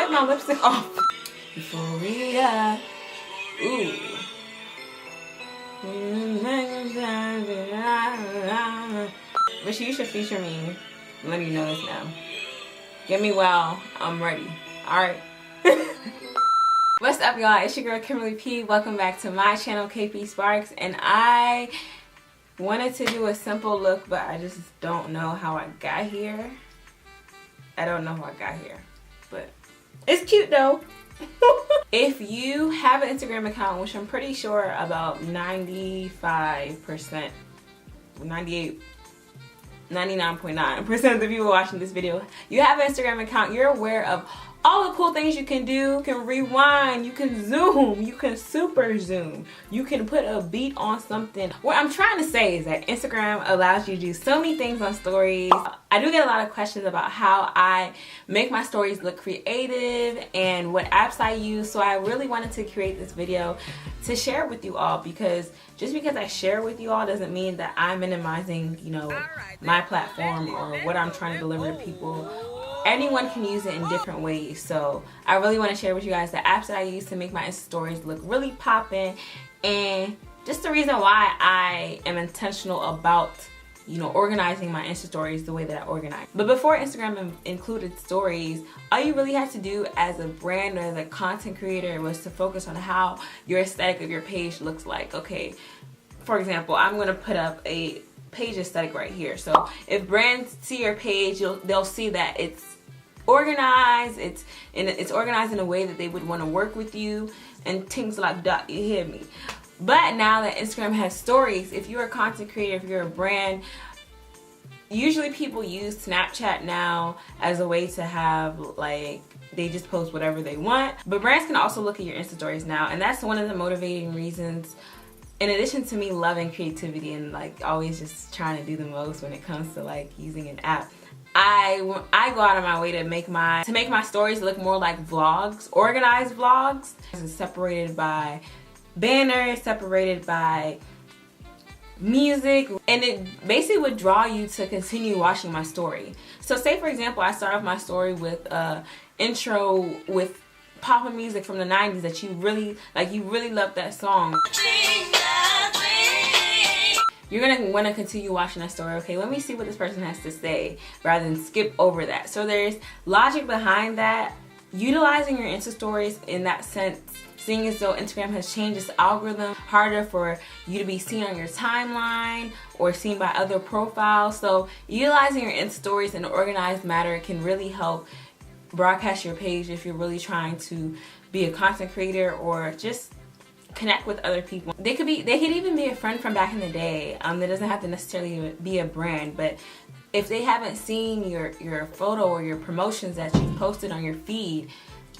wipe my lipstick off. Euphoria. Ooh. Wish you should feature me. Let me know this now. Get me well. I'm ready. Alright. What's up, y'all? It's your girl Kimberly P. Welcome back to my channel, KP Sparks. And I wanted to do a simple look, but I just don't know how I got here. I don't know how I got here. But it's cute though. If you have an Instagram account, which I'm pretty sure about 95%, 99.9% of the people watching this video, you have an Instagram account, you're aware of all the cool things you can do. You can rewind, you can zoom, you can super zoom, you can put a beat on something. What I'm trying to say is that Instagram allows you to do so many things on stories. I do get a lot of questions about how I make my stories look creative and what apps I use, so I really wanted to create this video to share with you all, because just because I share with you all doesn't mean that I'm minimizing, you know, my platform or what I'm trying to deliver to people. Anyone can use it in different ways, so I really want to share with you guys the apps that I use to make my Insta stories look really poppin', and just the reason why I am intentional about, you know, organizing my Insta stories the way that I organize. But before Instagram included stories, all you really had to do as a brand or as a content creator was to focus on how your aesthetic of your page looks like. Okay, for example, I'm going to put up a page aesthetic right here. So if brands see your page, they'll see that it's organized, it's organized in a way that they would want to work with you and things like that, you hear me? But now that Instagram has stories, if you're a content creator, if you're a brand, usually people use Snapchat now as a way to have, like, they just post whatever they want. But brands can also look at your Insta stories now, and that's one of the motivating reasons, in addition to me loving creativity and like always just trying to do the most when it comes to like using an app. I go out of my way to make my stories look more like vlogs, organized vlogs. It's separated by banners, separated by music, and it basically would draw you to continue watching my story. So say for example, I start off my story with intro with POPPIN music from the 90s that you really like, you really love that song. You're gonna want to continue watching that story. Okay, let me see what this person has to say rather than skip over that. So there's logic behind that. Utilizing your Insta stories in that sense, seeing as though Instagram has changed its algorithm, harder for you to be seen on your timeline or seen by other profiles. So utilizing your Insta stories in an organized manner can really help broadcast your page if you're really trying to be a content creator or just connect with other people. They could even be a friend from back in the day. That doesn't have to necessarily be a brand, but if they haven't seen your photo or your promotions that you posted on your feed,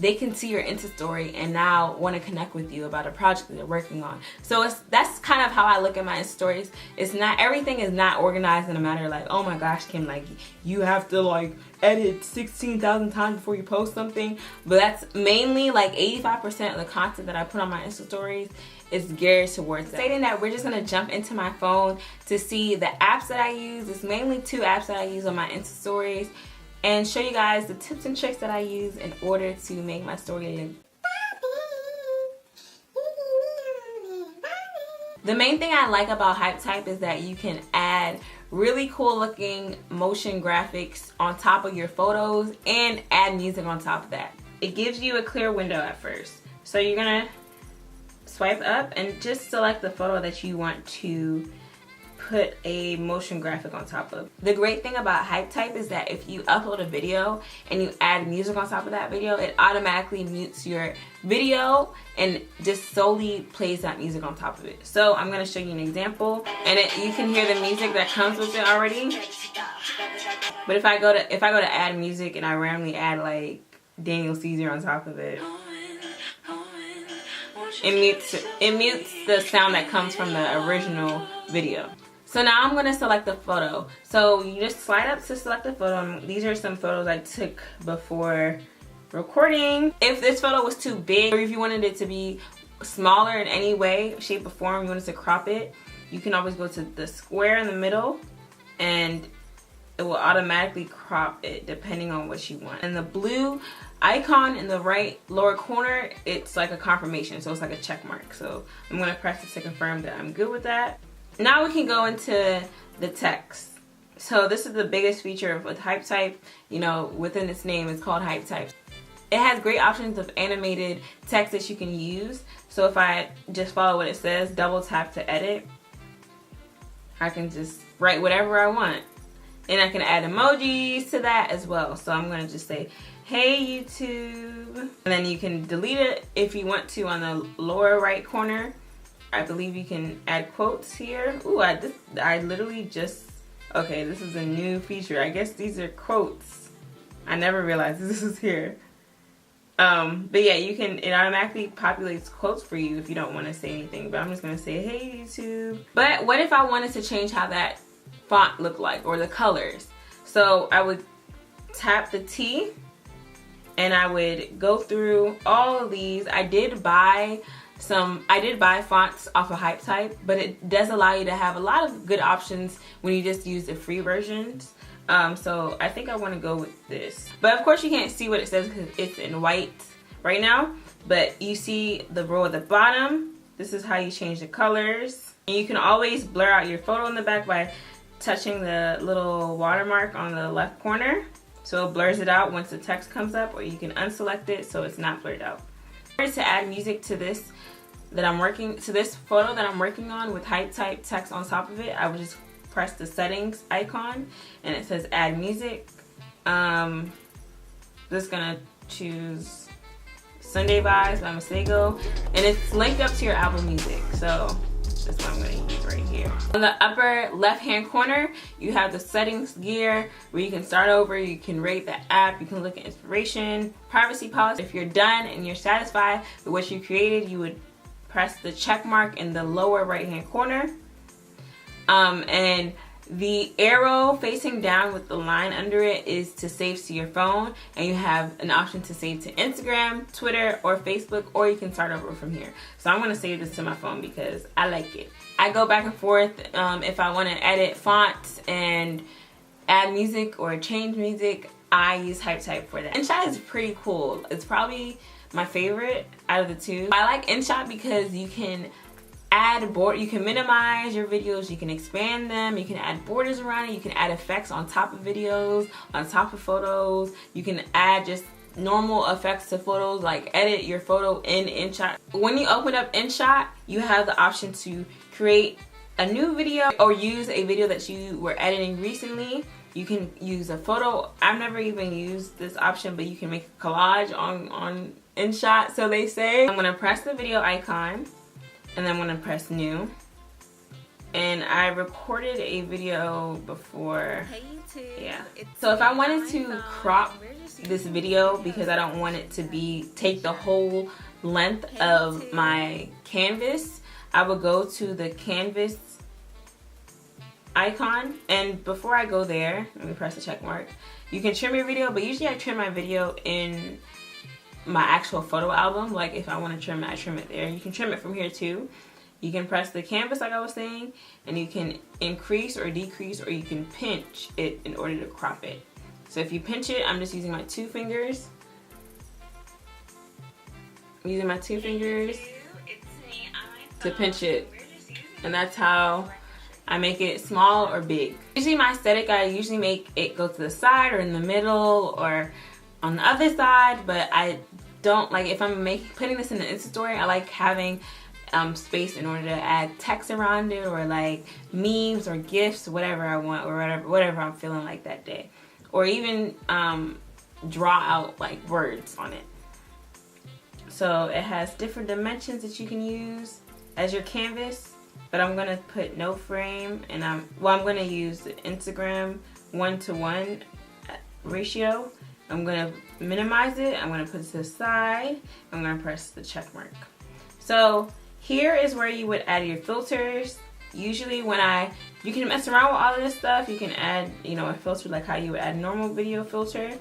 they can see your Insta story and now want to connect with you about a project that they're working on. So that's kind of how I look at my Insta stories. It's not, everything is not organized in a manner like, oh my gosh, Kim, like you have to like edit 16,000 times before you post something. But that's mainly like 85% of the content that I put on my Insta stories is geared towards that. Stating that, we're just gonna jump into my phone to see the apps that I use. It's mainly 2 apps that I use on my Insta stories, and show you guys the tips and tricks that I use in order to make my story look. The main thing I like about HypeType is that you can add really cool looking motion graphics on top of your photos and add music on top of that. It gives you a clear window at first. So you're gonna swipe up and just select the photo that you want to put a motion graphic on top of. The great thing about HypeType is that if you upload a video and you add music on top of that video, it automatically mutes your video and just solely plays that music on top of it. So I'm going to show you an example, and you can hear the music that comes with it already. But if I go to add music and I randomly add like Daniel Caesar on top of it, it mutes the sound that comes from the original video. So now I'm going to select the photo. So you just slide up to select the photo. These are some photos I took before recording. If this photo was too big, or if you wanted it to be smaller in any way, shape, or form, you wanted to crop it, you can always go to the square in the middle and it will automatically crop it depending on what you want. And the blue icon in the right lower corner, it's like a confirmation, so it's like a check mark. So I'm gonna press it to confirm that I'm good with that. Now we can go into the text. So this is the biggest feature with HypeType. You know, within its name, it's called HypeType. It has great options of animated text that you can use. So if I just follow what it says, double tap to edit, I can just write whatever I want. And I can add emojis to that as well. So I'm gonna just say, hey YouTube. And then you can delete it if you want to on the lower right corner. I believe you can add quotes here. Ooh, I literally just, okay, this is a new feature. I guess these are quotes. I never realized this was here. But yeah, you can, it automatically populates quotes for you if you don't want to say anything. But I'm just gonna say, hey YouTube. But what if I wanted to change how that font looked like, or the colors? So I would tap the T and I would go through all of these. I did buy fonts off of HypeType, but it does allow you to have a lot of good options when you just use the free versions. So I think I want to go with this. But of course you can't see what it says because it's in white right now. But you see the row at the bottom. This is how you change the colors. And you can always blur out your photo in the back by touching the little watermark on the left corner. So it blurs it out once the text comes up, or you can unselect it so it's not blurred out. To add music to this photo that I'm working on with HypeType text on top of it, I would just press the settings icon and it says add music. Just gonna choose Sunday Vibes by Masego, and it's linked up to your Apple Music, so that's what I'm going to use right here. On the upper left hand corner, you have the settings gear where you can start over, you can rate the app, you can look at inspiration, privacy policy. If you're done and you're satisfied with what you created, you would press the check mark in the lower right hand corner. And the arrow facing down with the line under it is to save to your phone, and you have an option to save to Instagram, Twitter, or Facebook, or you can start over from here. So I'm going to save this to my phone because I like it. I go back and forth if I want to edit fonts and add music or change music. I use HypeType for that. InShot is pretty cool. It's probably my favorite out of the two. I like InShot because you can add you can minimize your videos, you can expand them, you can add borders around it, you can add effects on top of videos, on top of photos, you can add just normal effects to photos, like edit your photo in InShot. When you open up InShot, you have the option to create a new video or use a video that you were editing recently. You can use a photo. I've never even used this option, but you can make a collage on InShot, so they say. I'm gonna press the video icon, and then I'm gonna press new. And I recorded a video before. Hey YouTube. Yeah. So if I wanted to crop this video because I don't want it to take the whole length of my canvas, I would go to the canvas icon, and before I go there, let me press the check mark. You can trim your video, but usually I trim my video in my actual photo album. Like if I want to trim it, I trim it there. You can trim it from here too. You can press the canvas like I was saying, and you can increase or decrease, or you can pinch it in order to crop it. So if you pinch it, I'm just using my two fingers. I'm using my two fingers to pinch it, and that's how I make it small or big. Usually my aesthetic, I usually make it go to the side or in the middle or on the other side, but I don't like, if I'm putting this in the Insta-Story, I like having space in order to add text around it, or like memes or GIFs, whatever I want, or whatever I'm feeling like that day. Or even draw out like words on it. So it has different dimensions that you can use as your canvas, but I'm gonna put no frame, and I'm gonna use the Instagram 1:1 ratio. I'm gonna minimize it, I'm gonna put it to the side, I'm gonna press the check mark. So here is where you would add your filters. Usually you can mess around with all of this stuff. You can add, a filter like how you would add a normal video filter.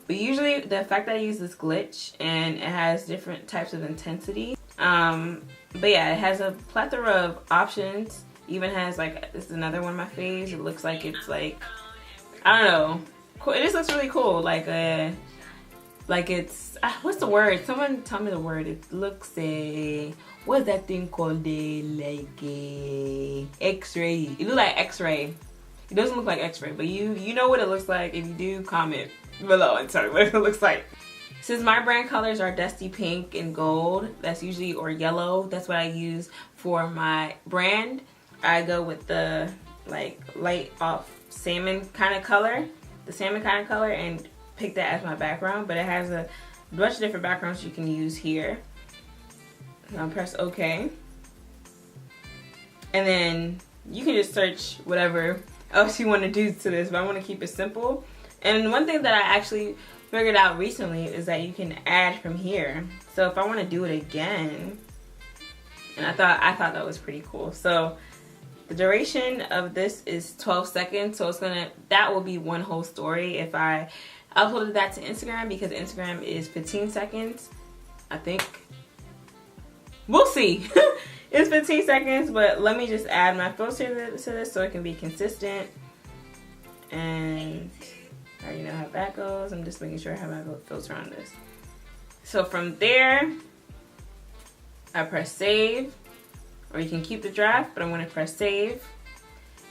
But usually the effect I use is glitch, and it has different types of intensity. But yeah, it has a plethora of options. Even has like, this is another one of my faves. It looks like it's like I don't know. Cool. It just looks really cool. Like it's what's the word? Someone tell me the word. It looks what's that thing called? Like a X-ray. It looks like X-ray. It doesn't look like X-ray, but you know what it looks like. If you do, comment below and tell me what it looks like. Since my brand colors are dusty pink and gold, that's usually, or yellow, that's what I use for my brand. I go with the like light off salmon kind of color, and pick that as my background. But it has a bunch of different backgrounds you can use here. So I'll press OK. And then you can just search whatever else you want to do to this, but I want to keep it simple. And one thing that I actually figured out recently is that you can add from here. So if I want to do it again, and I thought that was pretty cool. So the duration of this is 12 seconds, so that will be one whole story if I uploaded that to Instagram, because Instagram is 15 seconds, I think. We'll see. It's 15 seconds, but let me just add my filter to this so it can be consistent. And I already know how that goes. I'm just making sure I have my filter on this. So from there, I press save, or you can keep the draft, but I'm gonna press save.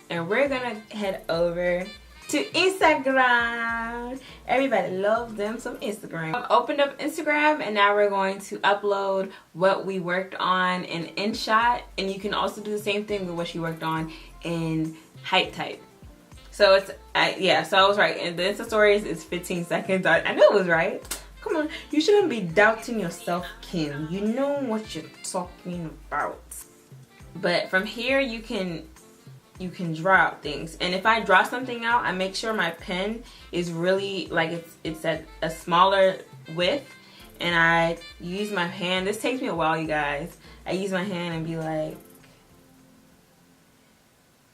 And we're gonna head over to Instagram. Everybody loves them some Instagram. I've opened up Instagram, and now we're going to upload what we worked on in InShot, and you can also do the same thing with what she worked on in HypeType. So it's so I was right. And the Insta-Stories is 15 seconds. I knew it was right. Come on, you shouldn't be doubting yourself, Kim. You know what you're talking about. But from here, you can draw out things. And if I draw something out, I make sure my pen is really like it's at a smaller width, and I use my hand. This takes me a while, you guys. I use my hand and be like,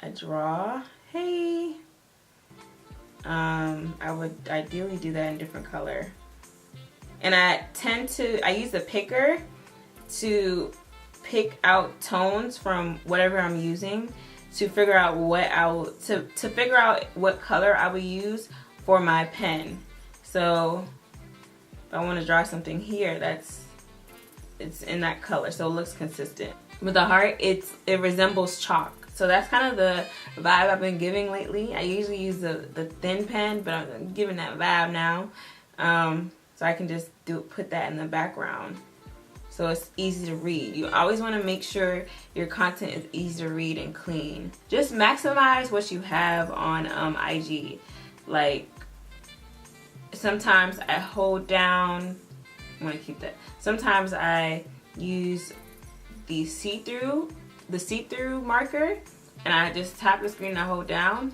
I draw. Hey. I would ideally do that in a different color. And I use the picker to pick out tones from whatever I'm using to figure out what color I would use for my pen. So if I want to draw something here, it's in that color, so it looks consistent. With the heart, it resembles chalk. So that's kind of the vibe I've been giving lately. I usually use the thin pen, but I'm giving that vibe now. So I can just put that in the background, so it's easy to read. You always want to make sure your content is easy to read and clean. Just maximize what you have on IG. Like, sometimes I hold down, I'm gonna keep that. Sometimes I use the see-through marker, and I just tap the screen and I hold down,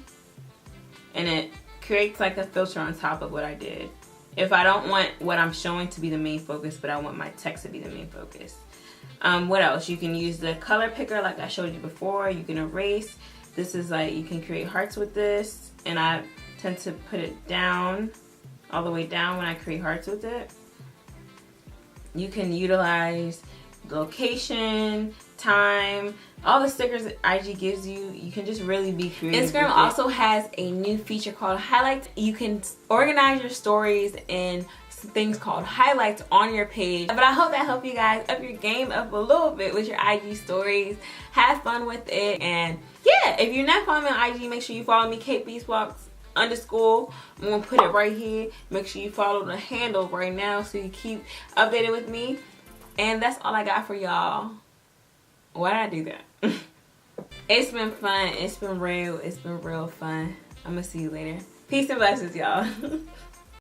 and it creates like a filter on top of what I did. If I don't want what I'm showing to be the main focus, but I want my text to be the main focus. What else? You can use the color picker like I showed you before. You can erase. This is like, you can create hearts with this, and I tend to put it down, all the way down when I create hearts with it. You can utilize location, time, all the stickers that IG gives you. You can just really be creative. Instagram also has a new feature called highlights. You can organize your stories in things called highlights on your page. But I hope that helped you guys up your game up a little bit with your IG stories. Have fun with it. And yeah, if you're not following me on IG, make sure you follow me, KateBeatsWalks_. I'm gonna put it right here. Make sure you follow the handle right now so you keep updated with me. And that's all I got for y'all. Why did I do that? It's been fun. It's been real. It's been real fun. I'm gonna see you later. Peace and blessings, y'all.